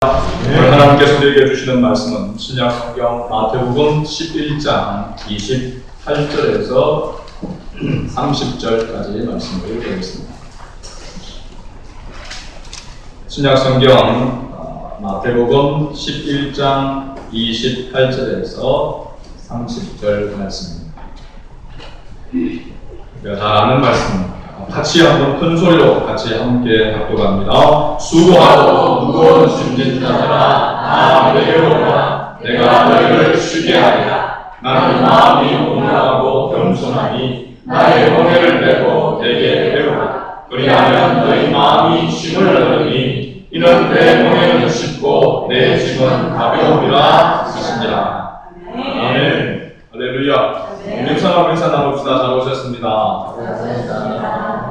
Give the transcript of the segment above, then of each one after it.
오늘 하나님께서 우리에게 주시는 말씀은 신약성경 마태복음 11장 28절에서 30절까지의 말씀을 읽겠습니다. 신약성경 마태복음 11장 28절에서 30절 말씀입니다. 우리가 잘 아는 말씀입니다. 같이 한번 큰 소리로 같이 함께 합독합니다. 수고하고 무거운 짐진 자들아 다 내게로 오라. 내가 너희를 쉬게 하리라. 나는 마음이 온유하고 겸손하니 나의 멍에를 메고 내게 배우라. 그리하면 너희 마음이 쉼을 얻으니 이는 내 멍에는 쉽고 내 짐은 가벼움이라 하시니라. 아멘. 할렐루야. 명상하고 인사 나눕시다. 잘 오셨습니다.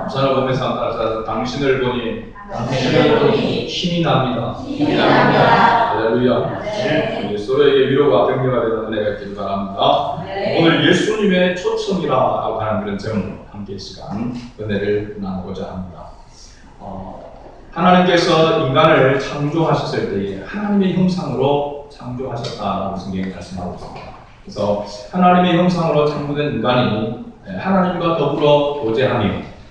감사를 보면서 당신을 보니 힘이 납니다. 할렐루야. 서로에게 위로가 격려가 되는 은혜가 있기를 바랍니다. 오늘 예수님의 초청이라고 하는 그런 제목으로 함께 시간 은혜를 나누고자 합니다. 하나님께서 인간을 창조하셨을 때에 하나님의 형상으로 창조하셨다라고 성경이 말씀하고 있습니다. 그래서 하나님의 형상으로 창조된 인간이 하나님과 더불어 교제하며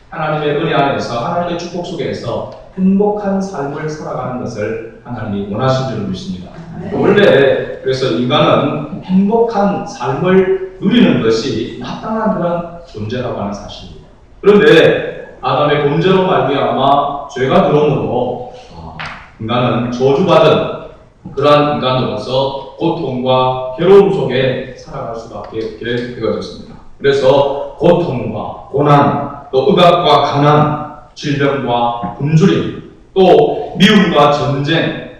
하나님의 은혜 안에서 하나님의 축복 속에서 행복한 삶을 살아가는 것을 하나님이 원하신 줄 믿습니다. 원래 그래서 인간은 행복한 삶을 누리는 것이 마땅한 그런 존재라고 하는 사실입니다. 그런데 아담의 범죄로 말미암아 죄가 들어옴으로 인간은 저주받은 그러한 인간으로서 고통과 괴로움 속에 살아갈 수밖에 되어졌습니다. 그래서 고통과 고난, 또 억압과 가난, 질병과 굶주림, 또 미움과 전쟁,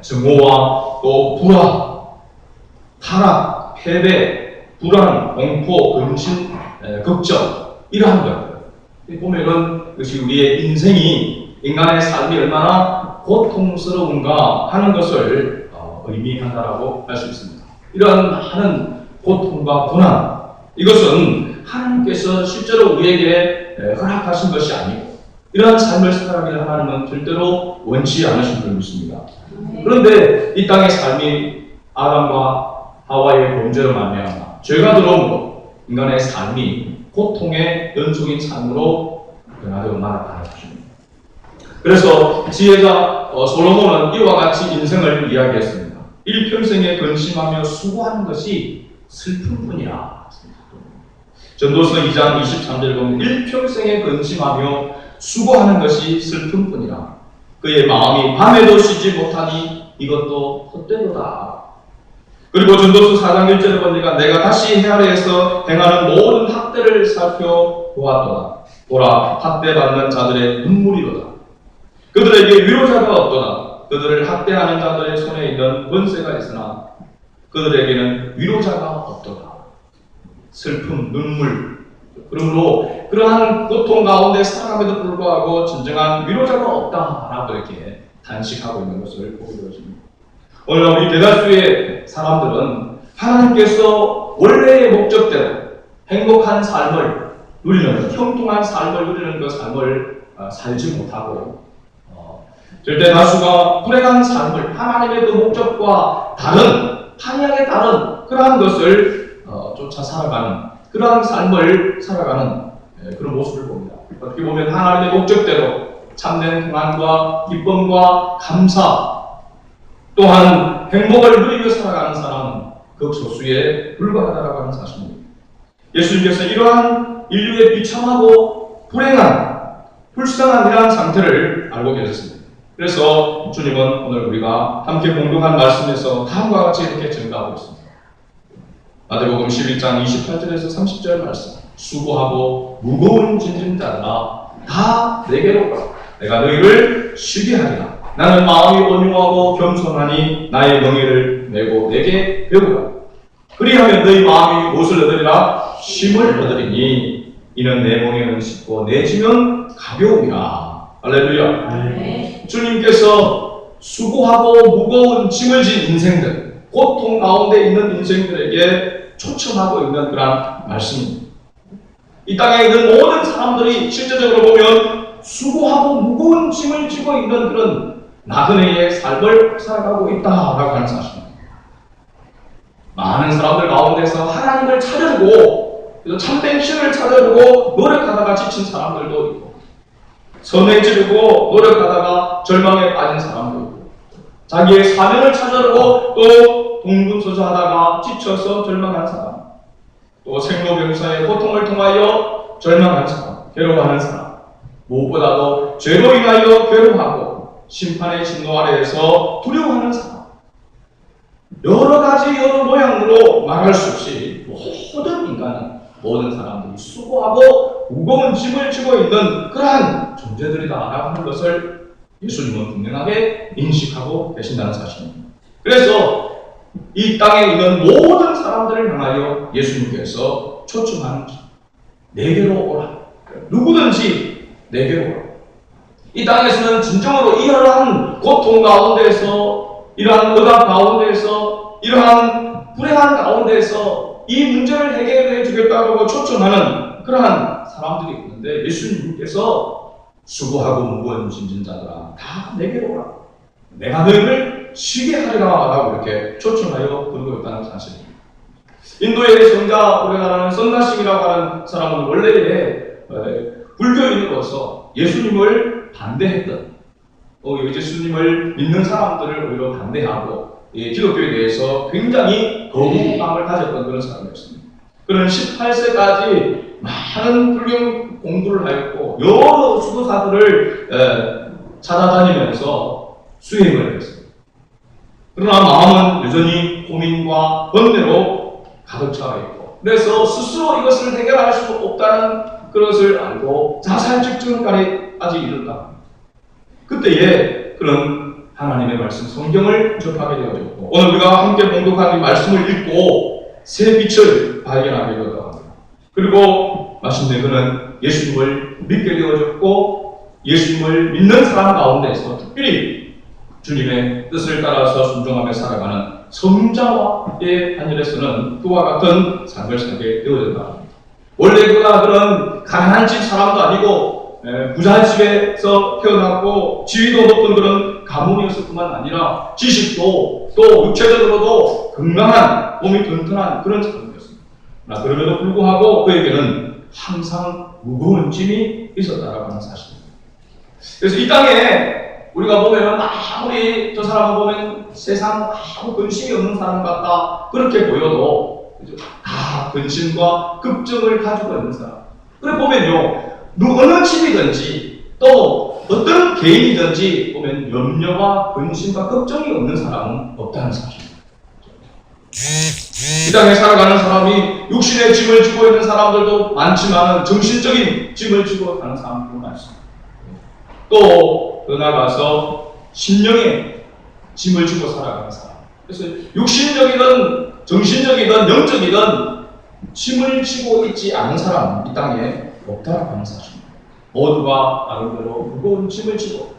증오와 또 불화, 타락, 패배, 불안, 공포, 근심, 걱정 이러한 것들 보면은 그것이 우리의 인생이 인간의 삶이 얼마나 고통스러운가 하는 것을 의미한다라고 할 수 있습니다. 이러한 많은 고통과 고난 이것은 하나님께서 실제로 우리에게 허락하신 것이 아니고 이러한 삶을 살아가기를 하나님은 절대로 원치 않으신 줄 믿습니다. 그런데 이 땅의 삶이 아담과 하와의 범죄로 말미암아 죄가 들어옴으로 인간의 삶이 고통의 연속인 삶으로 변하되고 말아가는 것입니다. 그래서 지혜자 솔로몬은 이와 같이 인생을 이야기했습니다. 일평생에 근심하며 수고하는 것이 슬픔뿐이라. 전도서 2장 23절 보면 일평생에 근심하며 수고하는 것이 슬픔뿐이라. 그의 마음이 밤에도 쉬지 못하니 이것도 헛되도다. 그리고 전도서 4장 1절에 보니까 내가 다시 해 아래에서 행하는 모든 학대를 살펴보았도다. 보라, 학대받는 자들의 눈물이로다. 그들에게 위로자가 없도다. 그들을 학대하는 자들의 손에 있는 권세가 있으나 그들에게는 위로자가 없도다. 슬픔, 눈물. 그러므로 그러한 고통 가운데 살아감에도 불구하고 진정한 위로자가 없다라고 이렇게 단식하고 있는 것을 보게 되어집니다. 오늘 우리 대다수의 사람들은 하나님께서 원래의 목적대로 행복한 삶을 누리는, 형통한 삶을 누리는 그 삶을 살지 못하고 절대 다수가 불행한 삶을 하나님의 그 목적과 다른 한약에 따른 그러한 것을 쫓아 살아가는 그러한 삶을 살아가는 그런 모습을 봅니다. 어떻게 보면 하나님의 목적대로 참된 평안과 기쁨과 감사 또한 행복을 누리며 살아가는 사람은 극소수에 불과하다고 하는 사실입니다. 예수님께서 이러한 인류의 비참하고 불행한 불쌍한 이러한 상태를 알고 계셨습니다. 그래서 주님은 오늘 우리가 함께 공동한 말씀에서 다음과 같이 이렇게 증가하고 있습니다. 마태복음 11장 28절에서 30절 말씀. 수고하고 무거운 짐진 자들아 다 내게로 오라. 내가 너희를 쉬게 하리라. 나는 마음이 온유하고 겸손하니 나의 멍에를 메고 내게 배우라. 그리하면 너희 마음이 무엇을 얻으리라? 쉼을 얻으리니 이는 내 멍에는 쉽고 내 짐은 가벼움이라. 할렐루야. 네. 주님께서 수고하고 무거운 짐을 진 인생들, 고통 가운데 있는 인생들에게 초청하고 있는 그런 말씀입니다. 이 땅에 있는 모든 사람들이 실제적으로 보면 수고하고 무거운 짐을 지고 있는 그런 나그네의 삶을 살아가고 있다라고 하는 사실입니다. 많은 사람들 가운데서 하나님을 찾으려고 참된 신을 찾으려고 노력하다가 지친 사람들도 있고, 선행 지르고 노력하다가 절망에 빠진 사람도 있고, 자기의 사명을 찾으려고 또 동분서주하다가 지쳐서 절망한 사람, 또 생로병사의 고통을 통하여 절망한 사람, 괴로워하는 사람, 무엇보다도 죄로 인하여 괴로워하고 심판의 진노 아래에서 두려워하는 사람, 여러 가지 여러 모양으로 말할 수 없이 모든 인간은, 모든 사람들이 수고하고 무거운 짐을 지고 있는 그러한 존재들이다라고 하는 것을 예수님은 분명하게 인식하고 계신다는 사실입니다. 그래서 이 땅에 있는 모든 사람들을 향하여 예수님께서 초청하는 내게로 오라. 누구든지 내게로 오라. 이 땅에서는 진정으로 이러한 고통 가운데서, 이러한 억압 가운데서, 이러한 불행한 가운데서 이 문제를 해결해 주겠다고 초청하는 그러한 사람들이 있는데, 예수님께서 수고하고 무거운 짐진 자들아 다 내게로 오라. 내가 너희를 쉬게 하리라 라고 이렇게 초청하여 부르고 있다는 사실입니다. 인도의 성자, 우리나라는 선다식이라고 하는 사람은 원래의 불교인으로서 예수님을 반대했던, 예수님을 믿는 사람들을 오히려 반대하고 기독교에 대해서 굉장히 거부감을 가졌던 그런 사람이었습니다. 그는 18세까지 많은 불교 공부를 하였고 여러 수도사들을 찾아다니면서 수행을 했습니다. 그러나 마음은 여전히 고민과 번뇌로 가득 차 있고, 그래서 스스로 이것을 해결할 수 없다는 그것을 알고 자살 직전까지 이른다. 그때에 그런 하나님의 말씀 성경을 접하게 되어졌고, 오늘 우리가 함께 봉독한 이 말씀을 읽고 새 빛을 발견하게 되었다고 합니다. 그리고 마침내 그는 예수님을 믿게 되어졌고, 예수님을 믿는 사람 가운데서 특별히 주님의 뜻을 따라서 순종하며 살아가는 성자와의 한일에서는 그와 같은 삶을 살게 되어졌다 합니다. 원래 그런 가난한 집 사람도 아니고 부자 집에서 태어났고 지위도 높은 그런 가문이었을 뿐만 아니라 지식도 또 육체적으로도 건강한, 몸이 튼튼한 그런 사람이었습니다. 그러나 그럼에도 불구하고 그에게는 항상 무거운 짐이 있었다라고 하는 사실입니다. 그래서 이 땅에 우리가 보면 아무리 저 사람을 보면 세상 아무 근심이 없는 사람 같다 그렇게 보여도 다 근심과 급정을 가지고 있는 사람. 그래 보면요, 어느 집이든지 또 어떤 개인이든지 보면 염려와 근심과 걱정이 없는 사람은 없다는 사실입니다. 이 땅에 살아가는 사람이 육신의 짐을 지고 있는 사람들도 많지만 정신적인 짐을 지고 가는 사람들도 많습니다. 또 더 나아가서 심령의 짐을 지고 살아가는 사람. 그래서 육신적이든 정신적이든 영적이든 짐을 지고 있지 않은 사람은 이 땅에 없다라고 하는 사실입니다. 모두가 나름대로 무거운 짐을 지고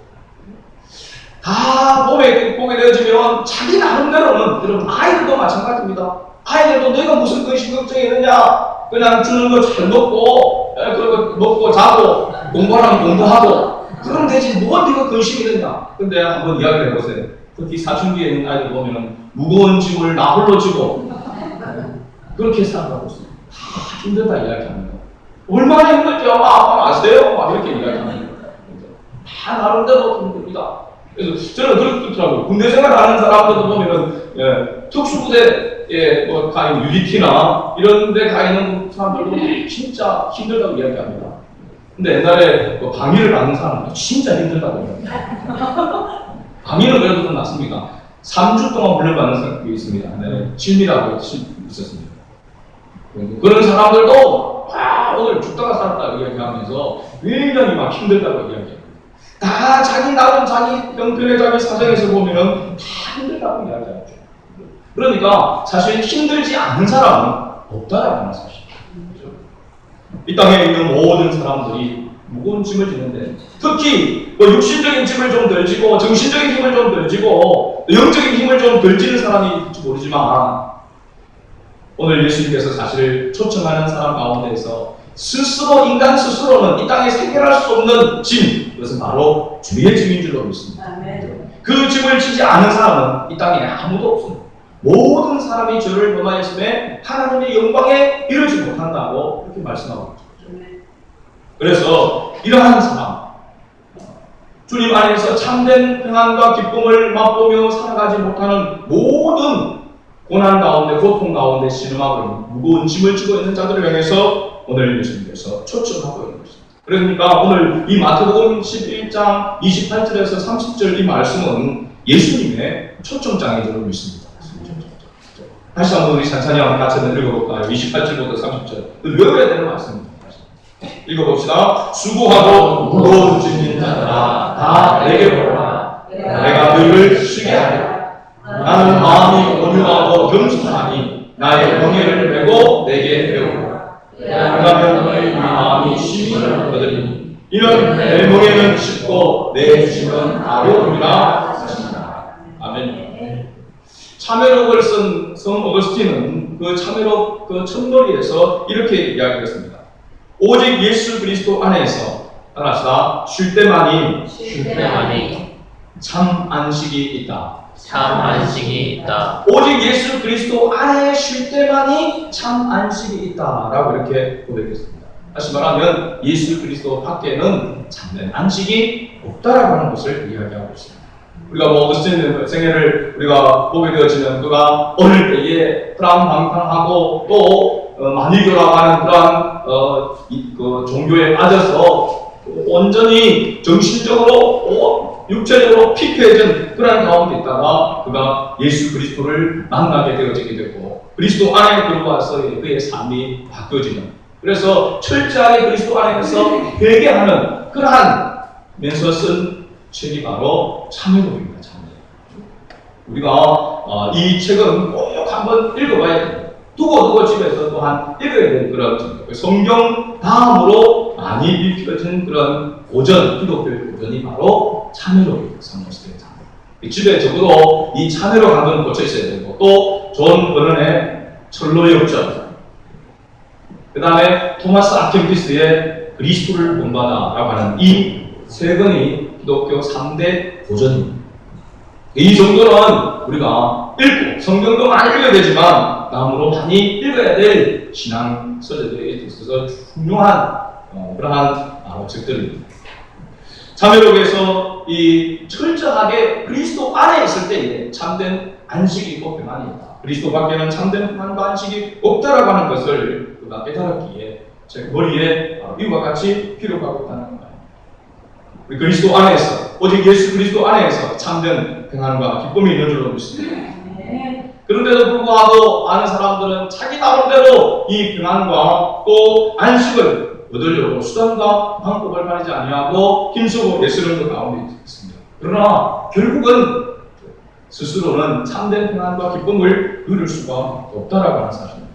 다 보게 되어지면 자기 나름대로는, 여러분 아이들도 마찬가지입니다. 아이들도 너희가 무슨 근심 걱정이느냐, 그냥 주는 거 잘 먹고 그리고 먹고 자고 공부하라면 공부하고 그러면 되지 뭐 네가 근심이 있느냐. 근데 한번 이야기를 해보세요. 특히 사춘기에 있는 아이들 보면 무거운 짐을 나 홀로 지고 그렇게 살아가고 있습니다. 다 힘들다 이야기합니다. 얼마나 힘들죠? 아빠는 아세요? 막 이렇게 이야기합니다. 다 나름대로 힘듭니다. 그래서 저는 그렇더라고요. 군대 생활하는 사람들도 보면은 특수부대에 가 있는 UDT나 이런 데 가 있는 사람들도 진짜 힘들다고 이야기합니다. 근데 옛날에 방위를 받는 사람은 진짜 힘들다고 합니다. 방위는 그래도 좀 낫습니다. 3주 동안 훈련받는 사람이 있습니다. 네, 진미라고 있었습니다. 그런 사람들도 오늘 죽다가 살았다고 이야기하면서 굉장히 막 힘들다고 이야기합니다. 다 자기 나름 자기 형편의 자기 사정에서 보면은 다 힘들다고 이야기하죠. 그러니까 사실 힘들지 않은 사람은 없다라고 하는 사실. 이 땅에 있는 모든 사람들이 무거운 짐을 지는데, 특히 육신적인 짐을 좀 덜 지고 정신적인 힘을 좀 덜 지고 영적인 힘을 좀 덜 지는 사람이 있을지 모르지만, 오늘 예수님께서 사실 초청하는 사람 가운데에서 스스로, 인간 스스로는 이 땅에 해결할 수 없는 짐, 그것은 바로 주의 짐인 줄로 믿습니다. 그 짐을 지지 않은 사람은 이 땅에 아무도 없습니다. 모든 사람이 죄를 범하였음에 하나님의 영광에 이르지 못한다고 그렇게 말씀하고 있죠. 그래서 이러한 사람, 주님 안에서 참된 평안과 기쁨을 맛보며 살아가지 못하는 모든 고난 가운데, 고통 가운데 신음하고 무거운 짐을 지고 있는 자들을 향해서 오늘 예수님께서 초청하고 있는 것입니다. 그러니까 오늘 이 마태복음 11장 28절에서 30절 이 말씀은 예수님의 초청장인 줄 믿습니다. 다시 한번 우리 찬찬히 한번 같이 읽어볼까요? 28절부터 30절. 외워야 되는 말씀입니다. 읽어봅시다. 수고하고 무거운 짐진 자들아 다 내게 오라. 내가 너희를 쉬게 하리라. 나는 마음이 온유하고 겸손하니 나의 명예를 메고 내게 배우라. 그러면 너희 마음이 쉼을 얻으리니 이는 내 명예는 쉽고 내 짐은 가벼우리라 하시니라. 아멘. 참회록을 쓴 성 어거스틴은 그 참회록 그 첫머리에서 이렇게 이야기했습니다. 오직 예수 그리스도 안에서 따라서 쉴 때만이 참 안식이 있다. 참 안식이 있다. 오직 예수 그리스도 안에 쉴 때만이 참 안식이 있다라고 이렇게 고백했습니다. 다시 말하면 예수 그리스도 밖에는 참된 안식이 없다라고 하는 것을 이야기하고 있습니다. 우리가 뭐 어거스틴 생애를 우리가 보게 되어지면 그가 어릴 때에 불안방탕하고 또 만유교라고 하는 그런 종교에 빠져서 온전히 정신적으로 육체적으로 피폐해진 그런 가운데 있다가 그가 예수 그리스도를 만나게 되어지게 되고 그리스도 안에 들어와서 그의 삶이 바뀌어지는, 그래서 철저하게 그리스도 안에서 회개하는 그러한 면서 쓴 책이 바로 참회록입니다. 참회록. 우리가 이 책은 꼭 한번 읽어봐야 됩니다. 두고 집에서 또한 읽어야 되는 그런 책입니다. 성경 다음으로 많이 읽혀진 그런 고전, 기독교의 고전이 바로 참회록입니다. 성경시대의 참회록. 집에 적어도 이 참회록 한번 꽂혀 있어야 되고, 또 존 버넌의 철로역전, 그 다음에 토마스 아켄피스의 그리스도를 본받아라고 하는 이 세 권이 기독교 3대 고전입니다. 이 정도는 우리가 읽고 성경도 많이 읽어야 되지만 다음으로 많이 읽어야 될 신앙 서적들에 있어서 중요한 그러한 책들입니다. 참회록에서 이 철저하게 그리스도 안에 있을 때에 참된 안식이 있고 평안이 있다. 그리스도 밖에는 참된 평안과 안식이 없다라고 하는 것을 그가 깨달았기에 제 머리에 이와 같이 기록하고 있다는 거예요. 우리 그리스도 안에서, 오직 예수 그리스도 안에서 참된 평안과 기쁨이 있는 줄로 믿습니다. 그런데도 불구하고 많은 사람들은 자기 나름대로 이 평안과 또 안식을 얻으려고 수단과 방법을 가리지 아니하고 힘쓰고 애쓰는 것 가운데 있습니다. 그러나 결국은 스스로는 참된 평안과 기쁨을 누릴 수가 없다라고 하는 사실입니다.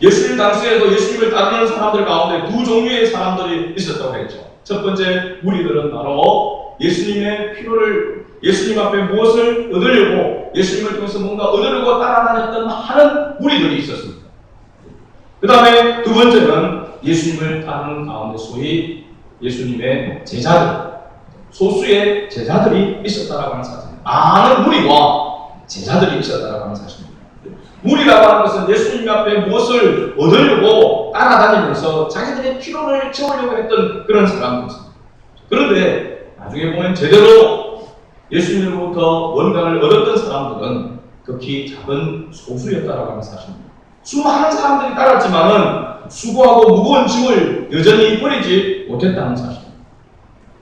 예수님 당시에도 예수님을 따르는 사람들 가운데 두 종류의 사람들이 있었다고 했죠. 첫 번째 무리들은 바로 예수님의 필요를, 예수님 앞에 무엇을 얻으려고 예수님을 통해서 뭔가 얻으려고 따라다녔던 많은 무리들이 있었습니다. 그 다음에 두 번째는 예수님을 따르는 가운데 소위 예수님의 제자들, 소수의 제자들이 있었다라고 하는 사실입니다. 많은 무리와 제자들이 있었다라고 하는 사실입니다. 무리라고 하는 것은 예수님 앞에 무엇을 얻으려고 따라다니면서 자기들의 필요를 채우려고 했던 그런 사람들입니다. 그런데 나중에 보면 제대로 예수님으로부터 뭔가를 얻었던 사람들은 극히 작은 소수였다라고 하는 사실입니다. 수많은 사람들이 따랐지만은 수고하고 무거운 짐을 여전히 버리지 못했다는 사실입니다.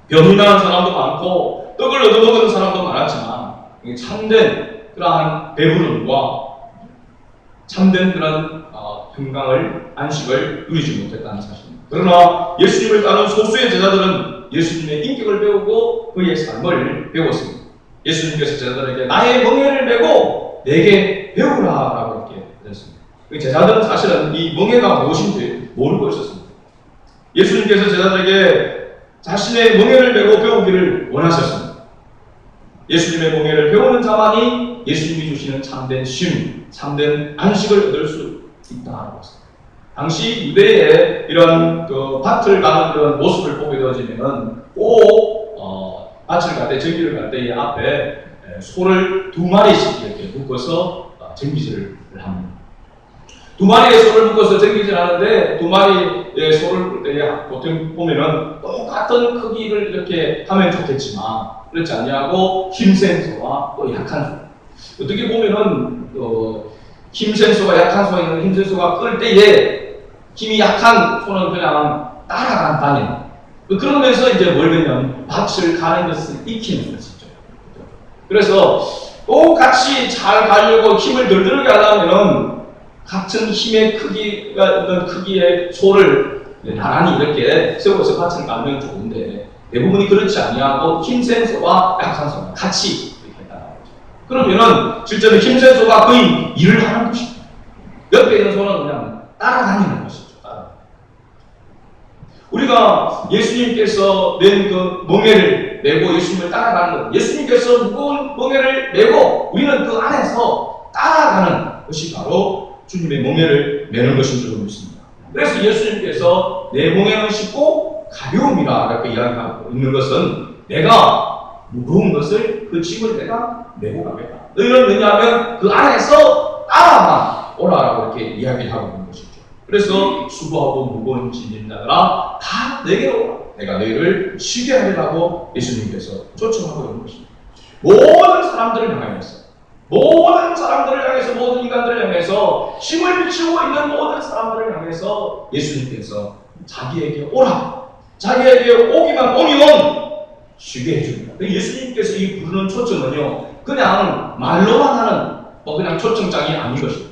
병이 나는 사람도 많고 떡을 얻어먹는 사람도 많았지만 참된 그러한 배부름과 참된 그런 평강을, 안식을 누리지 못했다는 사실입니다. 그러나 예수님을 따르는 소수의 제자들은 예수님의 인격을 배우고 그의 삶을 배웠습니다. 예수님께서 제자들에게 나의 멍에를 메고 내게 배우라라고 이렇게 했습니다. 제자들은 사실은 이 멍에가 무엇인지 모르고 있었습니다. 예수님께서 제자들에게 자신의 멍에를 메고 배우기를 원하셨습니다. 예수님의 멍에를 배우는 자만이 예수님이 주시는 참된 쉼, 참된 안식을 얻을 수 있다고 했습니다. 당시 유대의 이런 밭을 가는 그런 모습을 보게 되어지면 꼭 밭을 갈 때, 전기를 갈 때 이 앞에 소를 2마리씩 이렇게 묶어서 전기질을 합니다. 2마리의 소를 묶어서 전기질 하는데 2마리의 소를 묶을 때 보통 보면은 똑같은 크기를 이렇게 하면 좋겠지만 그렇지 않냐고 힘센 소와 또 약한 소. 어떻게 보면은 힘센 소가 약한 소가 있는 힘센 소가 끌 때에 힘이 약한 소는 그냥 따라다니는. 그러면서 이제 뭘 배면 밭을 가는 것을 익히는 것이죠. 그래서 똑같이 잘 가려고 힘을 들게 하려면은 같은 힘의 크기가 있는 크기의 소를 나란히 이렇게 세워서 밭을 가면 좋은데 대부분이 그렇지 아니하고 힘센 소와 약한 소가 같이 이렇게 따라가죠. 그러면은 실제로 힘센 소가 거의 일을 하는 것입니다. 옆에 있는 소는 그냥 따라다니는 것이죠. 우리가 예수님께서 낸 그 멍에를 메고 예수님을 따라가는 것, 예수님께서 무거운 멍에를 메고 우리는 그 안에서 따라가는 것이 바로 주님의 멍에를 메는 것인 줄 믿습니다. 그래서 예수님께서 내 멍에는 쉽고 가벼움이라 이렇게 이야기하고 있는 것은 내가 무거운 것을 그 짐을 내가 메고 가겠다. 너희는 왜냐하면 그 안에서 따라만 오라라고 이렇게 이야기를 하고 있는 것이죠. 그래서 수고하고 무거운 짐진 자들아 다 내게로 오라. 내가 너희를 쉬게 하리라고 예수님께서 초청하고 있는 것입니다. 모든 사람들을 향해서 모든 인간들을 향해서 힘을 비추고 있는 모든 사람들을 향해서 예수님께서 자기에게 오라. 자기에게 오기만 오면 쉬게 해줍니다. 예수님께서 이 부르는 초청은요, 그냥 말로만 하는 그냥 초청장이 아닌 것입니다.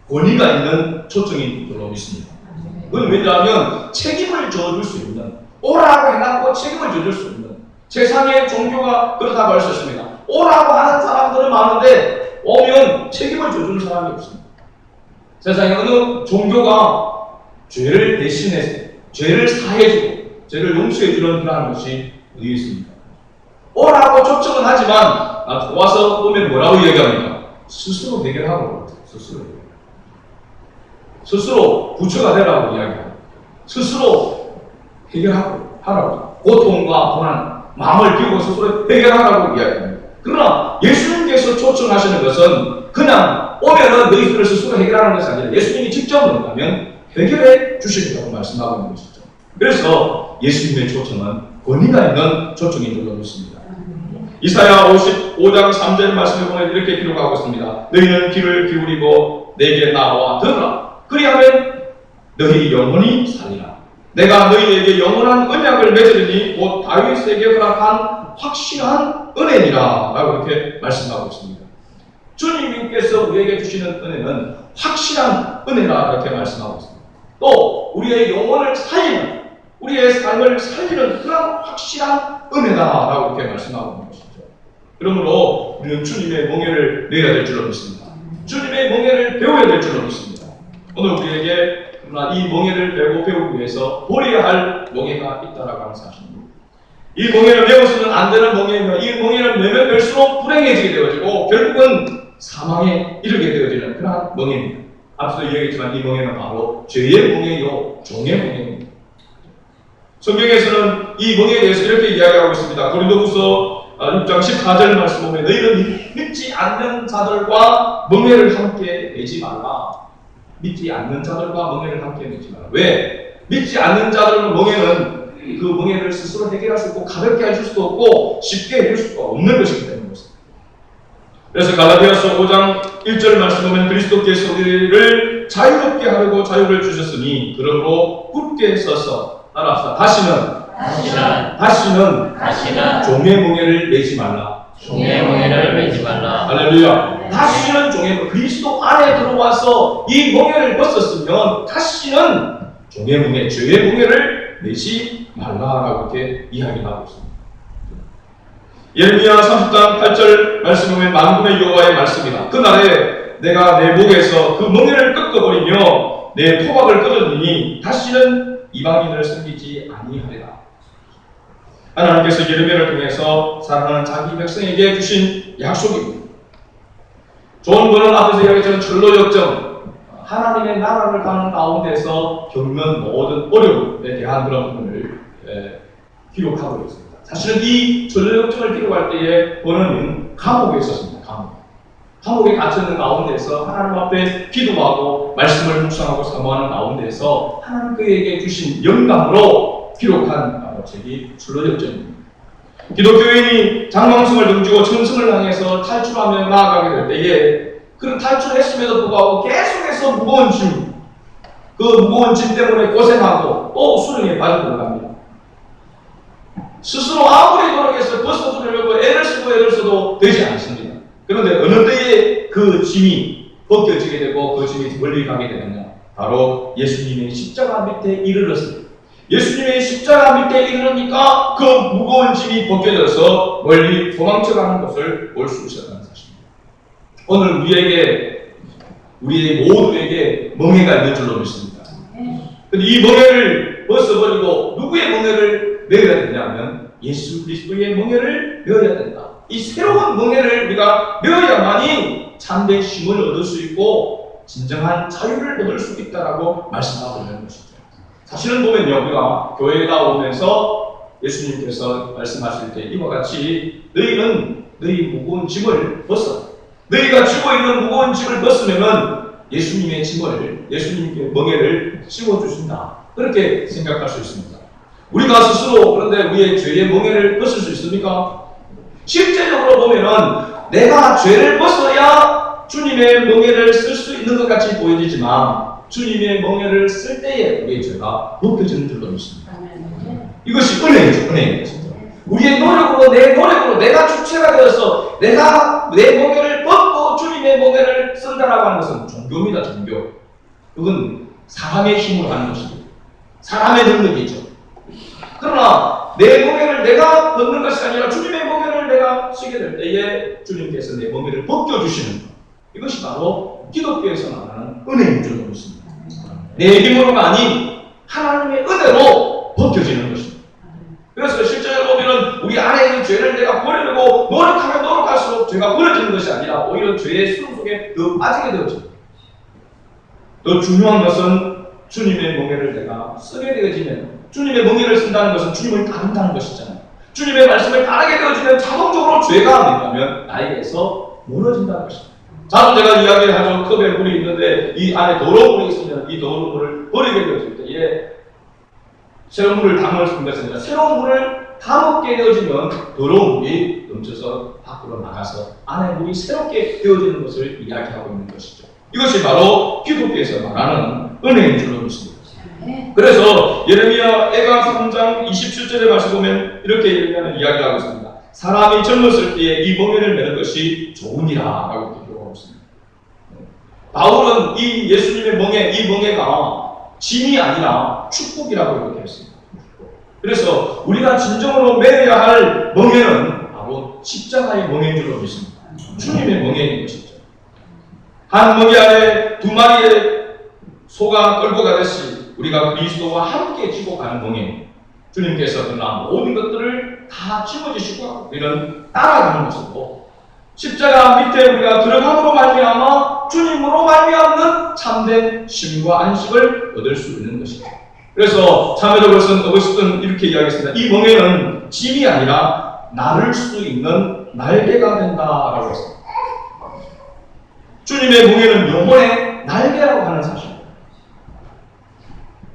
권위가 있는 초청인 줄로 믿습니다. 그건 왜냐하면 책임을 져줄 수 있는, 오라고 해놓고 책임을 져줄 수 있는, 세상의 종교가 그렇다고 할 수 있습니다. 오라고 하는 사람들은 많은데 오면 책임을 져주는 사람이 없습니다. 세상에 어느 종교가 죄를 대신해서 죄를 사해주고 죄를 용서해주는 그러한 것이 어디 있습니까? 오라고 초청은 하지만 와서 보면 뭐라고 이야기합니까? 스스로 해결하고 스스로 부처가 되라고 이야기합니다. 스스로 해결하고 하라고, 고통과 고난 마음을 비우고 스스로 해결하라고 이야기합니다. 그러나 예수님께서 초청하시는 것은 그냥 오면은 너희들을 스스로 해결하는 것이 아니라 예수님이 직접 온다면 해결해 주시리라고 말씀하고 있는 것이죠. 그래서 예수님의 초청은 권위가 있는 초청인 줄로 믿습니다. 이사야 55장 3절 말씀에 보면 이렇게 기록하고 있습니다. 너희는 귀를 기울이고 내게 나와 들으라. 그리하면 너희 영혼이 살리라. 내가 너희에게 영원한 언약을 맺으리니 곧 다윗에게 허락한 확실한 은혜니라 라고 이렇게 말씀하고 있습니다. 주님께서 우리에게 주시는 은혜는 확실한 은혜라 이렇게 말씀하고 있습니다. 또 우리의 영혼을 살리는, 우리의 삶을 살리는 그런 확실한 은혜다라고 이렇게 말씀하고 있는 것이죠. 그러므로 우리는 주님의 멍에를 내야 될 줄로 믿습니다. 주님의 멍에를 배워야 될 줄로 믿습니다. 오늘 우리에게 그러나 이 멍에를 배우고 배우기 위해서 버려야 할 멍에가 있다라고 하는 사실입니다. 이 멍에를 배워서는 안 되는 멍에이며 이 멍에를 매면 멜수록 불행해지게 되어지고 결국은 사망에 이르게 되어지는 그러한 멍에입니다. 앞서도 이야기했지만 이 멍에는 바로 죄의 멍에요, 종의 멍에입니다. 성경에서는 이 멍에에 대해서 이렇게 이야기하고 있습니다. 고린도후서 6장 14절 말씀 보면 너희는 믿지 않는 자들과 멍에를 함께 내지 말라. 믿지 않는 자들과 멍에를 함께 내지 말라. 왜? 믿지 않는 자들은 멍에는 그 멍에를 스스로 해결할 수 없고 가볍게 해줄 수도 없고 쉽게 해줄 수가 없는 것이기 때문입니다. 그래서 갈라디아서 5장 1절 말씀 보면 그리스도께서 우리를 자유롭게 하려고 자유를 주셨으니 그러므로 굳게 서서 따라합시다. 다시는 종의 멍에를 매지 말라. 종의 멍에를 매지 말라. 할렐루야. 다시는 종의 멍에, 그리스도 안에 들어와서 이 멍에를 벗었으면 다시는 종의 멍에, 죄의 멍에를 매지 말라라고 이렇게 이야기하고 있습니다. 예레미야 30장 8절 말씀 보면 만군의 여호와의 말씀이다. 그날에 내가 내 목에서 그 멍에를 꺾어버리며 내 포박을 끊으니 다시는 이방인을 섬기지 아니하리라. 하나님께서 예레미야를 통해서 사랑하는 자기 백성에게 주신 약속입니다. 좋은 분은 앞에서 이야기했던 철로 역정, 하나님의 나라를 가는 가운데서 겪는 모든 어려움에 대한 그런 부분을 기록하고 있습니다. 사실은 이 전도역정을 기록할 때에 버너는 감옥에 있었습니다. 감옥에 갇혀있는 가운데서 하나님 앞에 기도하고 말씀을 묵상하고 사모하는 가운데서 하나님 그에게 주신 영감으로 기록한 바로 책이 전도역정입니다. 기독교인이 장망성을 등지고 천성을 향해서 탈출하며 나아가게 될 때에 그런 탈출했음에도 불구하고 계속해서 무거운 짐, 그 무거운 짐 때문에 고생하고 또 수렁에 빠져들어갑니다. 스스로 아무리 노력해서 벗어주려고 애를 써도 되지 않습니다. 그런데 어느 때에 그 짐이 벗겨지게 되고 그 짐이 멀리 가게 되느냐? 바로 예수님의 십자가 밑에 이르렀습니다. 예수님의 십자가 밑에 이르니까 그 무거운 짐이 벗겨져서 멀리 도망쳐가는 것을 볼 수 있었다는 사실입니다. 오늘 우리의 모두에게 멍해가 있는 줄로 믿습니다. 근데 이 멍해를 벗어버리고 누구의 멍해를 메어야 되냐면 예수 그리스도의 멍해를 메어야 된다. 이 새로운 멍해를 우리가 메어야만이 참된 힘을 얻을 수 있고 진정한 자유를 얻을 수 있다라고 말씀하고 있는 것이죠. 사실은 보면요, 우리가 교회에 나오면서 예수님께서 말씀하실 때 이와 같이 너희는 너희 무거운 짐을 벗어. 너희가 지고 있는 무거운 짐을 벗으면은 예수님의 멍에를 씌워주신다. 그렇게 생각할 수 있습니다. 우리가 스스로 그런데 우리의 죄의 멍에를 벗을 수 있습니까? 실제적으로 보면은 내가 죄를 벗어야 주님의 멍에를 쓸 수 있는 것 같이 보여지지만 주님의 멍에를 쓸 때에 우리의 죄가 벗겨지는 줄로 믿습니다. 이것이 은혜이죠, 은혜입니다. 우리의 노력으로, 내 노력으로 내가 주체가 되어서 내가 내 멍에를 벗고 주님의 멍에를 쓴다라고 하는 것은 종교입니다, 종교. 그건 사람의 힘으로 하는 것입니다. 사람의 능력이죠. 그러나 내 멍에를 내가 벗는 것이 아니라 주님의 멍에를 내가 쓰게 될 때에 주님께서 내 멍에를 벗겨주시는 것. 이것이 바로 기독교에서 말하는 은혜인 줄로 믿습니다. 내 힘으로가 아닌 하나님의 은혜로 벗겨지는 것입니다. 그래서 실제로 보면 우리 안에 있는 죄를 내가 버리려고 노력하면 노력할수록 죄가 버려지는 것이 아니라 오히려 죄의 수렁 속에 더 빠지게 되어집니다. 더 중요한 것은 주님의 멍에를 내가 쓰게 되어지면 주님의 멍에를 쓴다는 것은 주님을 따른다는 것이잖아요. 주님의 말씀을 따르게 되어지면 자동적으로 죄가 뭐냐면 나에게서 무너진다는 것입니다. 자주 제가 이야기를 하죠. 컵에 물이 있는데 이 안에 더러운 물이 있으면 이 더러운 물을 버리게 되어질 때에 새로운 물을 담을 수 있는 것이 아니라 새로운 물을 담게 되어지면 더러운 물이 넘쳐서 밖으로 나가서 안에 물이 새롭게 되어지는 것을 이야기하고 있는 것이죠. 이것이 바로 기독교에서 말하는 은혜인 줄로 믿습니다. 그래서 예레미야 애가 3장 27절에 말씀 보면 이렇게 예레미야는 이야기하고 있습니다. 사람이 젊었을 때에 이 멍에를 매는 것이 좋으니라 라고 기록하고 있습니다. 바울은 이 예수님의 멍에, 이 멍에가 짐이 아니라 축복이라고 이렇게 했습니다. 그래서 우리가 진정으로 매야 할 멍에는 바로 십자가의 멍에인 줄로 믿습니다. 주님의 멍에인 것이죠. 한 멍에 안에 두 마리의 소가 끌고 가듯이 우리가 그리스도와 함께 지고 가는 멍에 주님께서 그러나 모든 것들을 다 짊어지시고 우리는 따라가는 것이고 십자가 밑에 우리가 들어감으로 말미암아 주님으로 말미암는 참된 쉼과 안식을 얻을 수 있는 것이죠. 그래서 참여도 벌써 어거스틴은 이렇게 이야기했습니다. 이 멍에는 짐이 아니라 나를 수 있는 날개가 된다라고 했습니다. 주님의 멍에는 영혼의 날개라고 하는 사실입니다.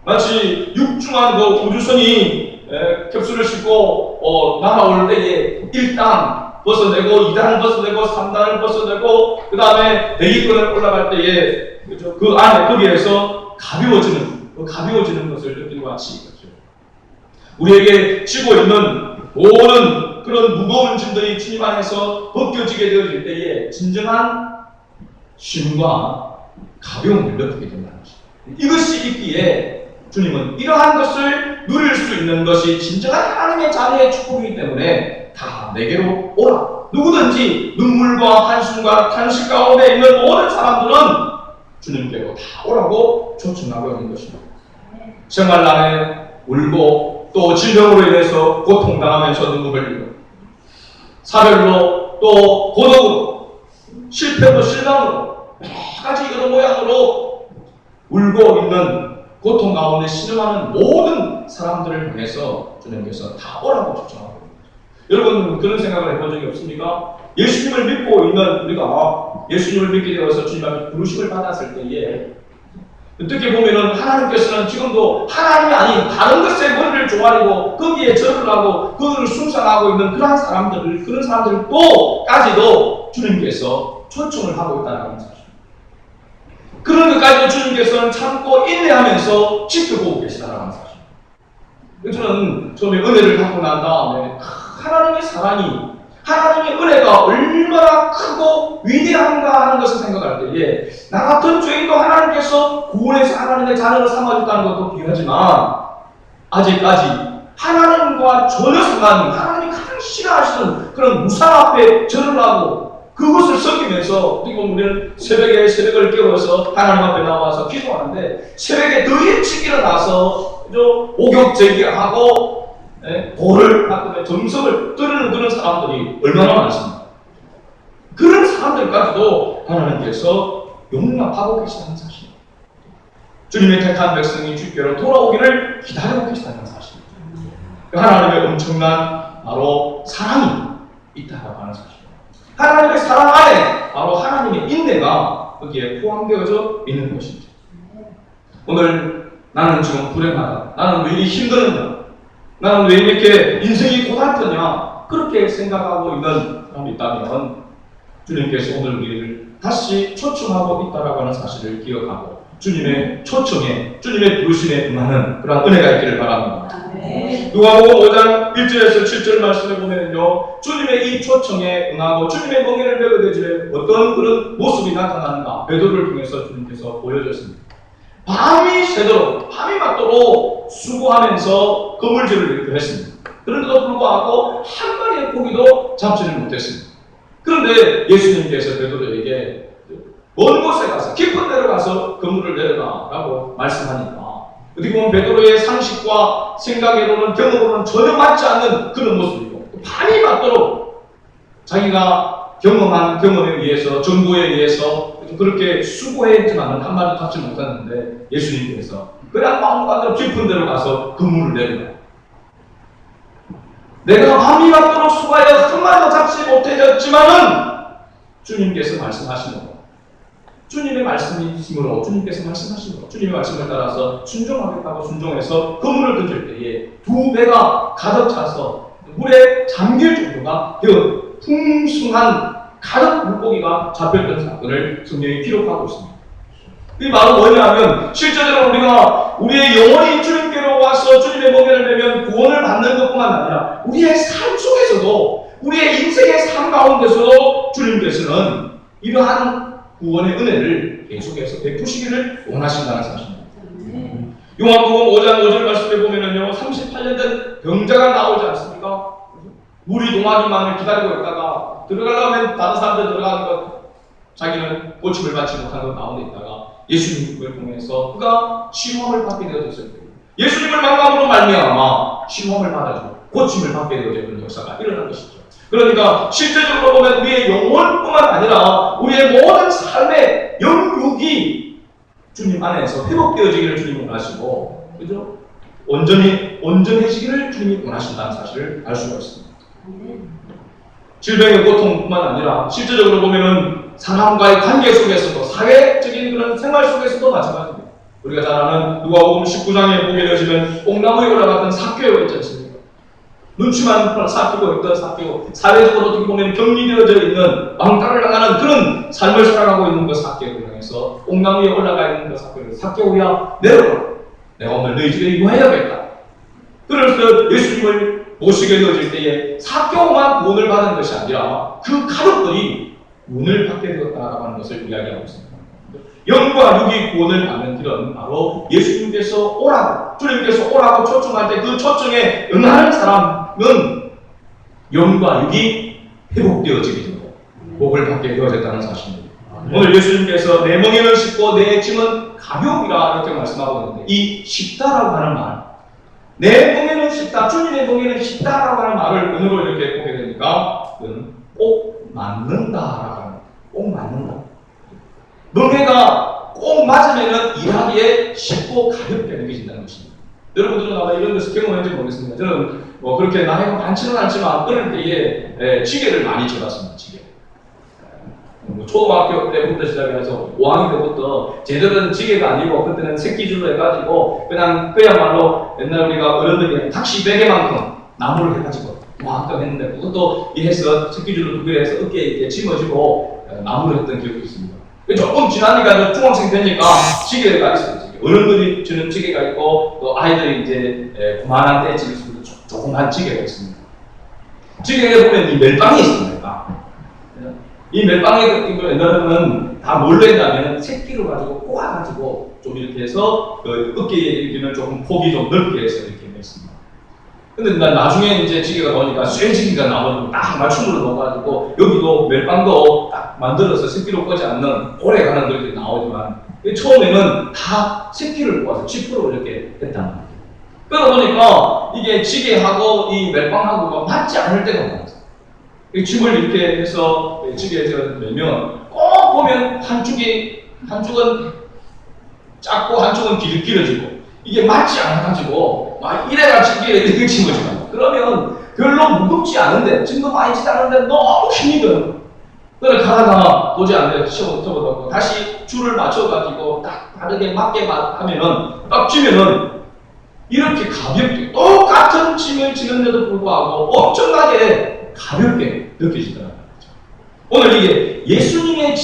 마치 육중한 그 우주선이 캡슐을 싣고 날아올 때에 1단 벗어내고 2단 벗어내고 3단을 벗어내고 그 다음에 대기권을 올라갈 때에 그렇죠? 그 안에 거기에서 가벼워지는 것을 느끼는 것 같이 그렇죠? 우리에게 지고 있는 모든 그런 무거운 짐들이 주님 안에서 벗겨지게 되어질 때에 진정한 쉼과 가벼움을 느끼게 된다는 것입니다. 이것이 있기에 주님은 이러한 것을 누릴 수 있는 것이 진정한 하나님의 자녀의 축복이기 때문에 다 내게로 오라. 누구든지 눈물과 한숨과 탄식 가운데 있는 모든 사람들은 주님께로 다 오라고 초청하고 있는 것입니다. 생활난에 울고 또 질병으로 인해서 고통당하면서 눈물을 흘리고 사별로 또 고독으로 실패로 실망으로 여러 가지 여러 모양으로 울고 있는 고통 가운데 신음하는 모든 사람들을 향해서 주님께서 다 오라고 초청하고 있습니다. 여러분 그런 생각을 해본 적이 없습니까? 예수님을 믿고 있는 우리가 예수님을 믿게 되어서 주님 앞에 부르심을 받았을 때에 어떻게 보면은 하나님께서는 지금도 하나님이 아닌 다른 것에 머리를 조아리고 거기에 절을 하고 그것을 숭상하고 있는 그런 사람들까지도 주님께서 초청을 하고 있다는 사실. 그런 것까지도 주님께서는 참고 인내하면서 지켜보고 계시다는 사실. 저는 처음에 은혜를 받고 난 다음에 하나님의 사랑이, 하나님의 은혜가 얼마나 크고 위대한가 하는 것을 생각할 때에 나 같은 죄인도 하나님께서 구원해서 하나님의 자녀를 삼아줬다는 것도 비하지만 아직까지 하나님과 전혀 상관, 하나님이 가장 싫어하시는 그런 우상 앞에 절을 하고 그것을 섬기면서 어떻게 보면 우리는 새벽을 깨워서 하나님 앞에 나와서 기도하는데 새벽에 더 일찍 일어나서 오격제기하고 돌을 받고 정성을 들이는 그런 사람들이 얼마나 많습니까? 그런 사람들까지도 하나님께서 용납하고 계시다는 사실. 주님의 택한 백성이 주께로 돌아오기를 기다리고 계시다는 사실. 하나님의 엄청난 바로 사랑이 있다고 하는 사실. 하나님의 사랑 안에 바로 하나님의 인내가 거기에 포함되어져 있는 것이죠. 오늘 나는 지금 불행하다. 나는 왜 이리 힘드는가? 나는 왜 이렇게 인생이 고달프냐? 그렇게 생각하고 있는 사람이 있다면 주님께서 오늘 우리를 다시 초청하고 있다라고 하는 사실을 기억하고 주님의 초청에, 주님의 부르심에 응하는 그런 은혜가 있기를 바랍니다. 누가복음 5장 1절에서 7절 말씀을 보면요, 주님의 이 초청에 응하고 주님의 멍에를 메어대지에 어떤 그런 모습이 나타나는가 베드로를 통해서 주님께서 보여줬습니다. 밤이 새도록, 밤이 맞도록 수고하면서 그물질을 이렇게 했습니다. 그런데도 불구하고 한 마리의 고기도 잡지를 못했습니다. 그런데 예수님께서 베드로에게 먼 곳에 가서 깊은 데로 가서 그물을 내려라라고 말씀하니까 어떻게 보면 베드로의 상식과 생각으로는 경험으로는 전혀 맞지 않는 그런 모습이고 밤이 맞도록 자기가 경험한 경험에 의해서 정보에 의해서 그렇게 수고했지만 한 마리도 잡지 못했는데 예수님께서 그냥 마음가대로 깊은 데로 가서 그물을 내려라. 내가 밤이 맞도록 수고하여 한 마리도 잡지 못해졌지만은 주님께서 말씀하시는 거. 주님의 말씀이심으로 주님께서 말씀하시므로 주님의 말씀을 따라서 순종하겠다고 순종해서 그물을 던질 때에 두 배가 가득 차서 물에 잠길 정도가 되어 풍성한 가득 물고기가 잡혔던 사건을 성경이 기록하고 있습니다. 이 말은 뭐냐면 실제적으로 우리가 우리의 영혼이 주님께로 와서 주님의 멍에를 매면 구원을 받는 것뿐만 아니라 우리의 삶 속에서도 우리의 인생의 삶 가운데서도 주님께서는 이러한 구원의 은혜를 계속해서 베푸시기를 원하신다는 사실입니다. 요한복음 5장 5절 말씀에 보면은요 38년 된 병자가 나오지 않습니까? 물이 동하기만을 기다리고 있다가 들어가려면 다른 사람들 들어가는 것 자기는 고침을 받지 못한 것 가운데 있다가 예수님을 통해서 그가 시험을 받게 되어졌을 때 예수님을 만남으로 말미암아 시험을 받아주고 고침을 받게 되어지는 역사가 일어난 것이죠. 그러니까 실제적으로 보면 우리의 영혼뿐만 아니라 우리의 모든 삶의 영육이 주님 안에서 회복되어지기를 주님이 원하시고, 그죠? 온전해지기를 주님이 원하신다는 사실을 알 수가 있습니다. 질병의 고통뿐만 아니라 실제적으로 보면은 사람과의 관계 속에서도 사회적인 그런 생활 속에서도 마찬가지입니다. 우리가 잘 아는 누가복음 19장에 보게 되어지면 옥나무에 올라갔던 삭개오가 있지 않습니까? 눈치만 살피고 있던 삭개오, 사회적으로 어떻게 보면 격리되어져 있는 왕따를 당하는 그런 삶을 살아가고 있는 그 삭개오를 향해서 옥나무에 올라가 있는 그 삭개오를 삭개오야 내려라. 내가 오늘 너희 집에 유하여야겠다. 그래서 예수님을 모시게 되어질 때에 삭개오만 구원을 받은 것이 아니라 그 가족들이 구원을 받게 되었다라고 하는 것을 이야기하고 있습니다. 영과 육이 구원을 받는 길은 바로 예수님께서 오라고, 주님께서 오라고 초청할 때 그 초청에 응하는 사람은 영과 육이 회복되어지게 되고 복을 받게 되어졌다는 사실입니다. 오늘 예수님께서 내 멍에는 쉽고 내 짐은 가벼움이라 이렇게 말씀하고 있는데 이 쉽다라고 하는 말, 내 멍에는 쉽다, 주님의 멍에는 쉽다라고 하는 말을 오늘로 이렇게 보게 되니까 그건 꼭 맞는다라고 하는 거예요. 꼭 맞는다. 멍에가 꼭 맞으면은 일하기에 쉽고 가볍게 느껴진다는 것입니다. 여러분들은 아마 이런 데서 경험했는지 모르겠습니다. 저는 뭐 그렇게 나이가 많지는 않지만 그럴 때에 지게를 많이 쳐봤습니다. 지게. 초등학교 때부터 시작해서 5학년 때부터 제대로는 지게가 아니고 그때는 새끼줄로 해가지고 그냥 그야말로 옛날 우리가 어른들이 탁시 베개만큼 나무를 해가지고 왕끔 했는데 그것도 해서 새끼줄로 2개 해서 어깨에 이렇게 짊어지고 나무를 했던 기억이 있습니다. 조금 지나니까 중학생 되니까 지게가 있어요. 어른들이 주는 지게가 있고 또 아이들이 이제 그만한 때 지를 수 있는 조그만 지게가 있습니다. 지게에 보면 이 멜빵이 있습니다. 이 멜빵에 옛날에는 다 뭘로 했냐면 새끼를 가지고 꼬아가지고 좀 이렇게 해서 그 어깨에 이르기는 조금 폭이 좀 넓게 해서 이렇게 냈습니다. 근데 나중에 이제 지게가 나오니까 쇠지기가 나오고 딱 맞춤으로 넣어가지고 여기도 멜빵도 딱 만들어서 새끼로 꽂지 않는 오래가는 그렇게 나오지만 처음에는 다 새끼를 꼬아서 지프로 이렇게 했단 말이에요. 그러다 보니까 이게 지게하고 이 멜빵하고가 맞지 않을 때가 많아요. 춤을 이렇게 해서 지게에서 내면 꼭 보면 한쪽은 작고 한쪽은 길어지고 이게 맞지 않아가지고 막 이래가지고 이렇게 짊어지고 그러면 별로 무겁지 않은데 짐도 많이 지지 않은데 너무 힘이 들어요. 그걸 가다가 도저히 안 돼서 접어놓고 다시 줄을 맞춰가지고 딱 다르게 맞게 하면은 딱 쥐면은 이렇게 가볍게 똑같은 짐을 지는데도 불구하고 엄청나게 가볍게 느껴지더라고요. 오늘 이게 예수님의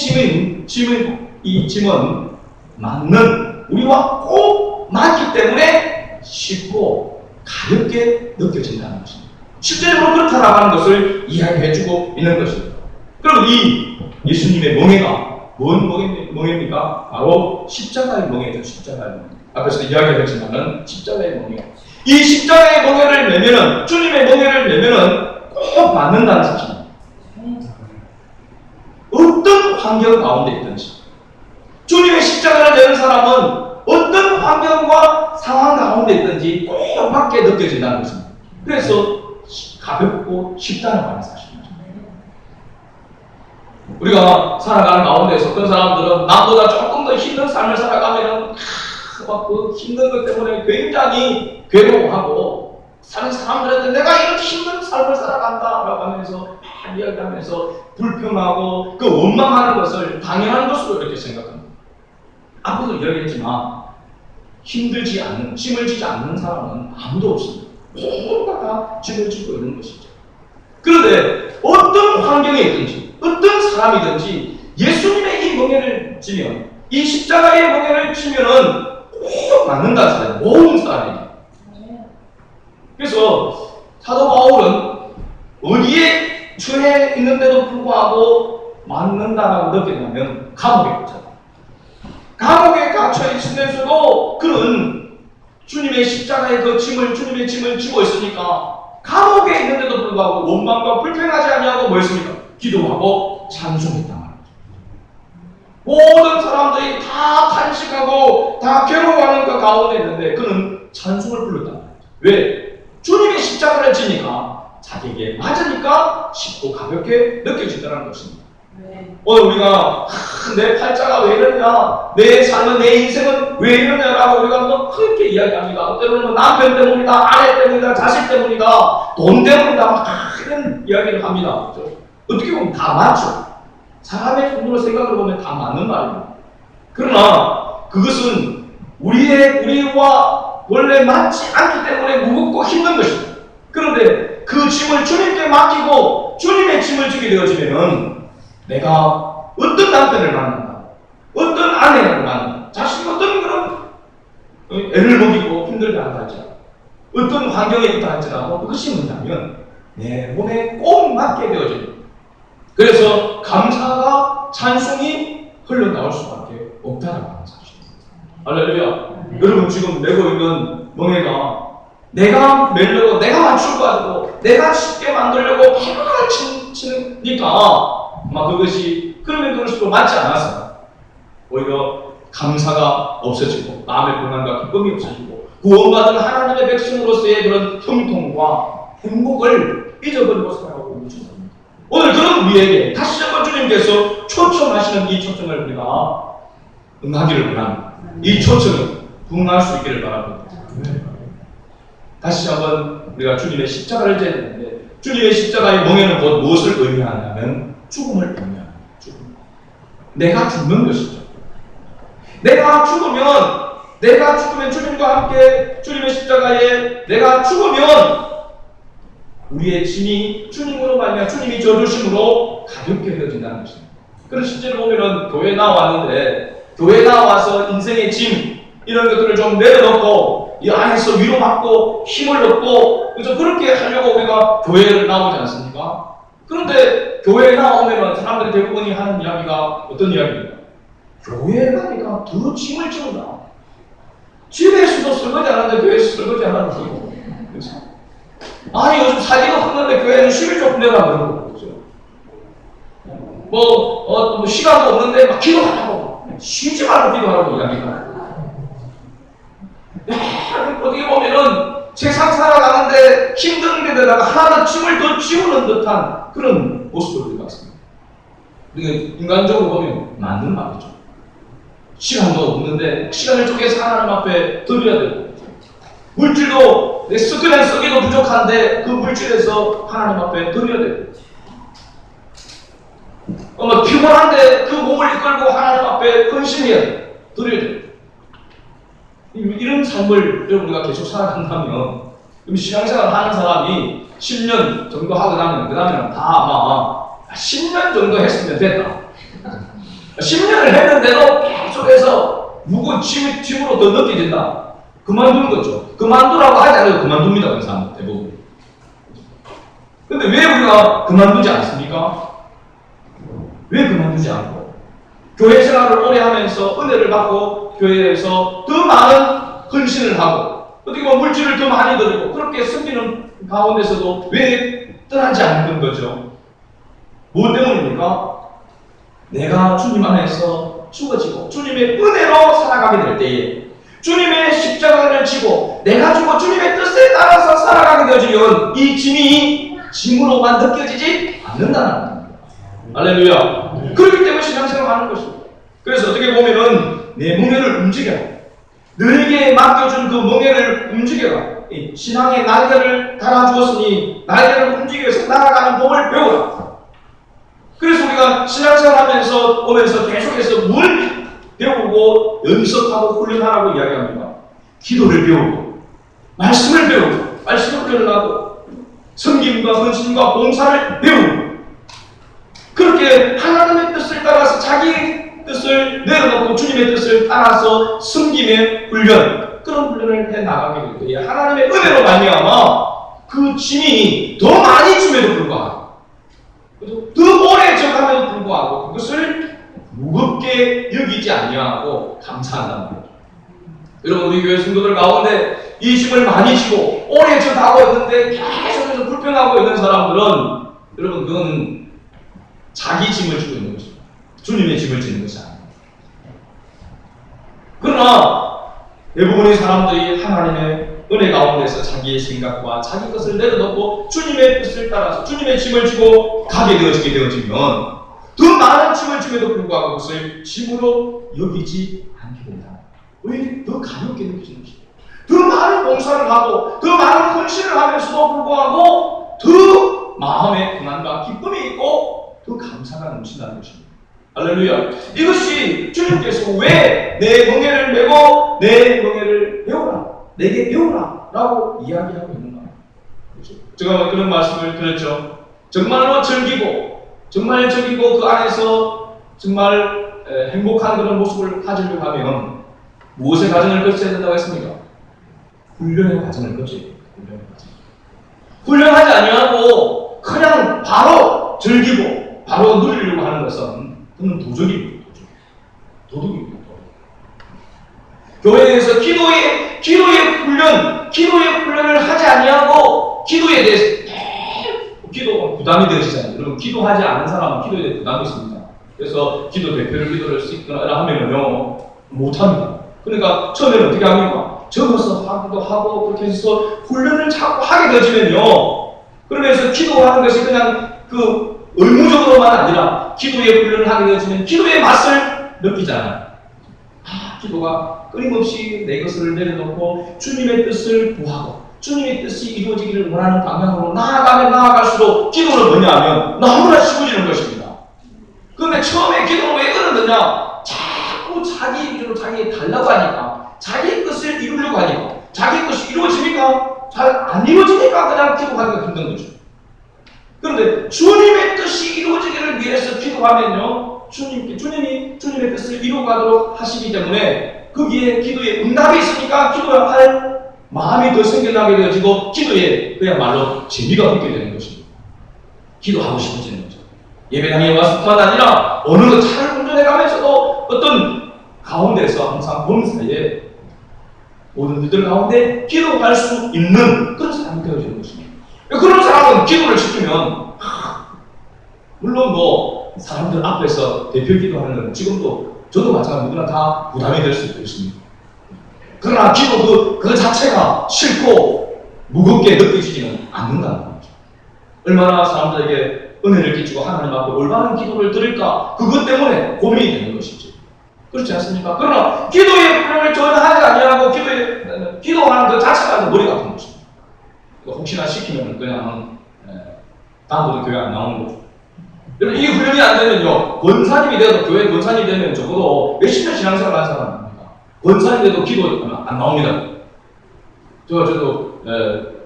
이 짐은 맞는 우리와 꼭 맞기 때문에 쉽고 가볍게 느껴진다는 것입니다. 실제적으로 그렇다라고 하는 것을 이야기해주고 있는 것입니다. 그럼 이 예수님의 멍에가 뭔 멍에입니까? 바로 십자가의 멍에죠. 십자가의 멍에. 앞에서 이야기했지만은 십자가의 멍에. 이 십자가의 멍에를 매면은 주님의 멍에를 매면은 꼭 맞는다는 사실입니다. 어떤 환경 가운데 있든지 주님의 십자가를 내는 사람은 어떤 환경과 상황 가운데 있든지 꼭 맞게 느껴진다는 것입니다. 그래서 가볍고 쉽다는 말인 사실입니다. 우리가 살아가는 가운데서 어떤 사람들은 나보다 조금 더 힘든 삶을 살아가면 막 그 힘든 것 때문에 굉장히 괴로워하고 사람들한테 내가 이렇게 힘든 삶을 살아간다 라고 하면서 이야기하면서 불평하고 그 원망하는 것을 당연한 것으로 이렇게 생각합니다. 앞서도 이야기했지만 힘들지 않는, 짐을 지지 않는 사람은 아무도 없습니다. 모두가 다 짐을 지고 있는 것이죠. 그런데 어떤 환경에 있든지 어떤 사람이든지 예수님의 이 멍에를 지면 이 십자가의 멍에를 지면은 꼭 맞는다는 사람, 모든 사람에게. 그래서 사도 바울은 어디에 처해 있는데도 불구하고 맞는다라고 느꼈냐면 감옥에 있잖아요. 감옥에 갇혀 있으면서도 그는 주님의 십자가의 그 짐을, 주님의 짐을 지고 있으니까 감옥에 있는데도 불구하고 원망과 불평하지 아니하고 뭐 했습니까? 기도하고 찬송했단 말이죠. 모든 사람들이 다 탄식하고 다 괴로워하는 그 가운데 있는데 그는 찬송을 불렀단 말이죠. 왜? 주님의 십자가를 지니까 자기에게 맞으니까 쉽고 가볍게 느껴지더라는 것입니다. 네. 오늘 우리가 내 팔자가 왜 이러냐, 내 삶은, 내 인생은 왜 이러냐라고 우리가 너무 크게 이야기합니다. 때로는 남편 때문이다, 아내 때문이다, 자식 때문이다, 돈 때문이다, 막 이런 이야기를 합니다. 그렇죠? 어떻게 보면 다 맞죠. 사람의 손으로 생각을 보면 다 맞는 말입니다. 그러나 그것은 우리와 원래 맞지 않기 때문에 무겁고 힘든 것입니다. 그런데 그 짐을 주님께 맡기고 주님의 짐을 지게 되어지면은 내가 어떤 남편을 만난다, 어떤 아내를 만난다, 자식이 어떤 그런 애를 먹이고 힘들게 한다 할지라도 어떤 환경에 있다 할지라도 그것이 뭐냐면 내 몸에 꼭 맞게 되어집니다. 그래서 감사가 찬송이 흘러나올 수밖에 없다라고 하는 사실입니다. 할렐루야. 여러분 지금 메고 있는 멍에가 내가 매려고, 내가 맞추고 가지고, 내가 쉽게 만들려고 바로 치니까 아마 그것이 그러면 그럴수록 맞지 않아서 오히려 감사가 없어지고 마음의 평안과 기쁨이 없어지고 구원받은 하나님의 백성으로서의 그런 형통과 행복을 잊어버리고 살아가고 있는 것입니다. 오늘 그런 우리에게 다시 한번 주님께서 초청하시는 이 초청을 우리가 응하기를 바랍니다. 이 초청을 부응할 수 있기를 바랍니다. 다시 한번 우리가 주님의 십자가를 져야 되는데, 주님의 십자가의 멍에는 곧 무엇을 의미하냐면 죽음을 의미합니다. 죽음. 내가 죽는 것이죠. 내가 죽으면 주님과 함께 주님의 십자가에 내가 죽으면 우리의 짐이 주님으로 말미암아 주님이 져주심으로 가볍게 되어진다는 것입니다. 그래서 실제로 보면은 교회에 나왔는데, 교회에 나와서 인생의 짐 이런 것들을 좀 내려놓고 이 안에서 위로받고 힘을 얻고 그래서 그렇게 하려고 우리가 교회를 나오지 않습니까? 그런데 교회에 나오면은 사람들이 대부분이 하는 이야기가 어떤 이야기입니까? 교회에 가니까 더 짐을 지운다. 집에서도 설거지 안 하는데 교회에서 설거지 안 하는 거고. 아니 요즘 살기도 힘든데 교회는 11조 내라 그러는 거죠. 뭐 시간도 없는데 막 기도하라고 쉬지 말고 기도하라고 이야기가. 어떻게 보면은 세상 살아가는데 힘든 데다가 하나 짐을 더 지우는 듯한 그런 모습을 봤습니다. 인간적으로 보면 맞는 말이죠. 시간도 없는데 시간을 쪼개서 하나님 앞에 드려야 되고, 물질도 내 그냥 쓰기도 부족한데 그 물질에서 하나님 앞에 드려야 되고, 피곤한데 그 몸을 이끌고 하나님 앞에 헌신해야 돼. 드려야 돼. 이런 삶을 우리가 계속 살아간다면, 신앙생활 하는 사람이 10년 정도 하고 나면 그 다음에는 다 아마 10년 정도 했으면 됐다. 10년을 했는데도 계속해서 무거운 짐으로 더 느껴진다. 그만두는 거죠. 그만두라고 하지 않아도 그만둡니다. 그 사람 대부분. 근데 왜 우리가 그만두지 않습니까? 왜 그만두지 않고 교회 생활을 오래 하면서 은혜를 받고 교회에서 더 많은 헌신을 하고 어떻게 보면 물질을 더 많이 드리고 그렇게 섬기는 가운데서도 왜 떠나지 않는 거죠? 무엇 때문입니까? 내가 주님 안에서 죽어지고 주님의 은혜로 살아가게 될 때에 주님의 십자가를 지고 내가 죽어 주님의 뜻에 따라서 살아가게 되어지면 이 짐이 짐으로만 느껴지지 않는다는 겁니다. 할렐루야. 그렇기 때문에 신앙생활을 하는 것입니다. 그래서 어떻게 보면은 내 멍에를 움직여라. 너에게 맡겨준 그 멍에를 움직여라. 신앙의 날개를 달아주었으니 날개를 움직여서 날아가는 법을 배우라. 그래서 우리가 신앙생활 하면서 오면서 계속해서 뭘 배우고 연습하고 훈련하라고 이야기합니다. 기도를 배우고 말씀을 배우고 말씀을 훈련하고 섬김과 헌신과 봉사를 배우고 그렇게 하나님의 뜻을 따라서 자기 뜻을 내려놓고 주님의 뜻을 따라서 섬김의 훈련, 그런 훈련을 해나가게 될 때에 하나님의 은혜로 말미암아 그 짐이 더 많이 줌에도 불구하고 더 오래 져감에도 불구하고 그것을 무겁게 여기지 아니하고 감사한다는 거죠. 여러분, 우리 교회 성도들 가운데 이 짐을 많이 지고 오래 져가고 있는데 계속해서 불평하고 있는 사람들은, 여러분, 그건 자기 짐을 지고 있는 것입니다. 주님의 짐을 지는 것이 아닙니다. 그러나 대부분의 사람들이 하나님의 은혜 가운데서 자기의 생각과 자기 것을 내려놓고 주님의 뜻을 따라서 주님의 짐을 지고 가게 되어지면 더 많은 짐을 짐에도 불구하고 그것을 짐으로 여기지 않게 된다. 왜? 더 가볍게 느껴지는 것입니다. 더 많은 봉사를 하고 더 많은 헌신을 하면서도 불구하고 더 마음에 평안과 기쁨이 있고 더 감사가 넘친다는 것입니다. 할렐루야. 이것이 주님께서 왜 내 멍에를 메고 내 멍에를 배우라, 내게 배우라 라고 이야기하고 있는가. 그렇죠? 제가 그런 말씀을 드렸죠. 정말로 즐기고 그 안에서 정말 행복한 그런 모습을 가지려고 하면 무엇의 과정을 거쳐야 된다고 했습니까? 훈련의 과정을 거쳐야 됩니다. 훈련하지 아니하고 그냥 바로 즐기고 바로 누리려고 하는 것은 그건 도적입니다. 도둑입니다. 교회에서 기도의 훈련을 하지 아니하고 기도에 대해서 기도가 부담이 되시잖아요. 여러분, 기도하지 않은 사람은 기도에 대해 부담이 있습니다. 그래서 기도 대표를 기도를 쓰거나 하면은요 못합니다. 그러니까 처음에는 어떻게 합니까? 적어서 하기도 하고 그렇게 해서 훈련을 자꾸 하게 되시면요, 그러면서 기도하는 것이 그냥 그 의무적으로만 아니라 기도의 훈련을 하게 되어지면 기도의 맛을 느끼잖아요. 기도가 끊임없이 내 것을 내려놓고 주님의 뜻을 구하고 주님의 뜻이 이루어지기를 원하는 방향으로 나아가면 나아갈수록 기도는 뭐냐 하면 너무나 쉬워지는 것입니다. 그런데 처음에 기도는 왜 그러느냐? 자꾸 자기 위주로 자기 달라고 하니까, 자기 뜻을 이루려고 하니까, 자기 뜻이 이루어집니까? 잘 안 이루어지니까 그냥 기도하기가 힘든 거죠. 그런데 주님의 뜻이 이루어지기를 위해서 기도하면요, 주님이 주님의 뜻을 이루어가도록 하시기 때문에 거기에 기도에 응답이 있으니까 기도할 마음이 더 생겨나게 되어지고 기도에 그야말로 재미가 붙게 되는 것입니다. 기도하고 싶어지는 거죠. 예배당에 와서뿐만 아니라 어느 차를 운전해 가면서도 어떤 가운데서 항상 보는 사이에 모든 일들 가운데 기도할 수 있는 그런 사람이 되어지는 것입니다. 그런 사람은 기도를 시키면 물론 뭐 사람들 앞에서 대표 기도하는 건 지금도 저도 마찬가지로 누구나 다 부담이 될 수 있습니다. 그러나 기도 그 자체가 싫고 무겁게 느껴지지는 않는다는 거죠. 얼마나 사람들에게 은혜를 끼치고 하나님 앞에 올바른 기도를 드릴까, 그것 때문에 고민이 되는 것이지. 그렇지 않습니까? 그러나 기도의 훈련을 전혀 하지 아니하고 기도하는 그 자체가 머리 같은 것입니다. 혹시나 시키면 그냥 다음부터 교회 안 나오는 거죠. 여러분, 이 훈련이 안 되면요, 권사님이 돼도, 교회 권사님이 되면 적어도 몇십 년 신앙생활 한 사람입니다. 권사님이 돼도 기도 안 나옵니다. 저도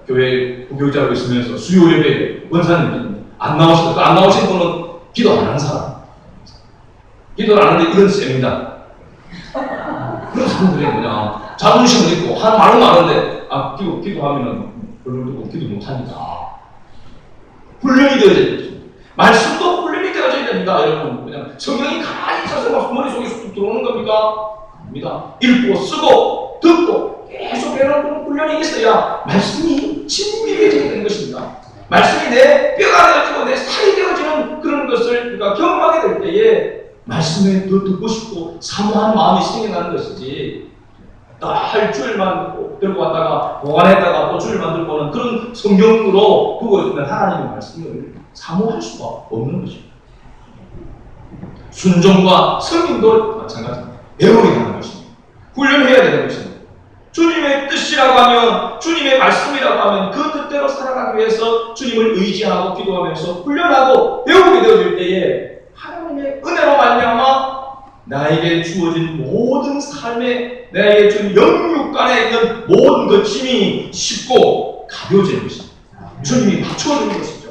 교회 부교육자로 있으면서 수요 예배에 권사님 안 나오시고, 안 나오신 분은 기도 안 하는 사람. 기도를 안 하는데 이런 셈입니다. 그런 사람들이 그냥 자존심을 있고, 한 말은 많은데, 기도하면은 별로 듣고 기도 못하니까. 훈련이 되어져야 됩니다. 말씀도 훈련이 되어져야 됩니다, 여러분. 그냥 성경이 가만히 있어서 막 머릿속에 쑥 들어오는 겁니까? 아닙니다. 읽고, 쓰고, 듣고, 계속 배우는 훈련이 있어야 말씀이 친밀해지게 되는 것입니다. 말씀이 내 뼈가 되어지고 내 살이 되어지는 그런 것을 우리가 경험하게 될 때에 말씀에 더 듣고 싶고 사모하는 마음이 생겨나는 것이지, 날 주일만 들고 왔다가 보관했다가 또 주일만 들고 오는 그런 성경으로 두고 있는 하나님의 말씀을 사모할 수가 없는 것입니다. 순종과 성인도 마찬가지입니다. 배우게 하는 것입니다. 훈련해야 되는 것입니다. 주님의 뜻이라고 하면, 주님의 말씀이라고 하면 그 뜻대로 살아가기 위해서 주님을 의지하고 기도하면서 훈련하고 배우게 되어질 때에 하나님의 은혜로 말미암아 나에게 주어진 모든 삶에, 나에게 주는 영육간에 있는 모든 그 짐이 쉽고 가벼워지는 것입니다. 주님이 맞춰주는 것이죠.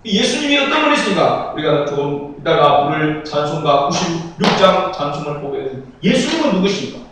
예수님이 어떤 분이십니까? 우리가 조금 이따가 부를 찬송가 96장 찬송을 보게 되면 예수님은 누구십니까?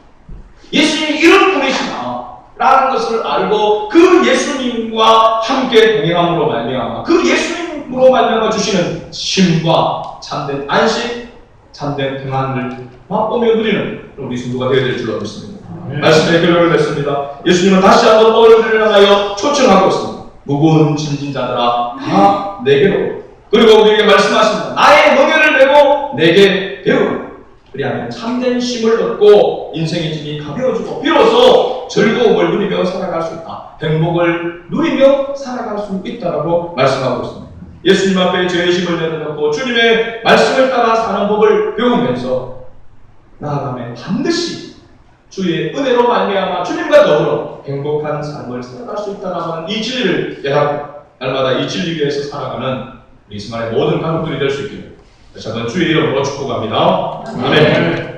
예수님이 이런 분이시다 라는 것을 알고 그 예수님과 함께 동행함으로 말미암아 그 예수님으로 말미암아 주시는 쉼과 참된 안식, 참된 평안을 맛보며 누리는 우리 성도가 되어야 될 줄로 믿습니다. 말씀의 교훈을 맺습니다. 예수님은 다시 한번 너희들을 향하여 초청하고 있습니다. 무거운 짐진 자들아 다 내게로, 그리고 우리에게 말씀하십니다. 나의 멍에를 메고 내게 배우라. 그리하면 참된 쉼을 얻고 인생의 짐이 가벼워지고 비로소 즐거움을 누리며 살아갈 수 있다. 행복을 누리며 살아갈 수 있다라고 말씀하고 있습니다. 예수님 앞에 죄의 짐을 내려놓고 주님의 말씀을 따라 사는 법을 배우면서 나아가면 반드시 주의 은혜로 말미암아 주님과 더불어 행복한 삶을 살아갈 수 있다는 이 진리를 깨닫고 날마다 이 진리 위에서 살아가는 우리 이스마엘의 모든 가족들이 될 수 있기를 다시 한번 주의 이름으로 축복합니다. 아멘.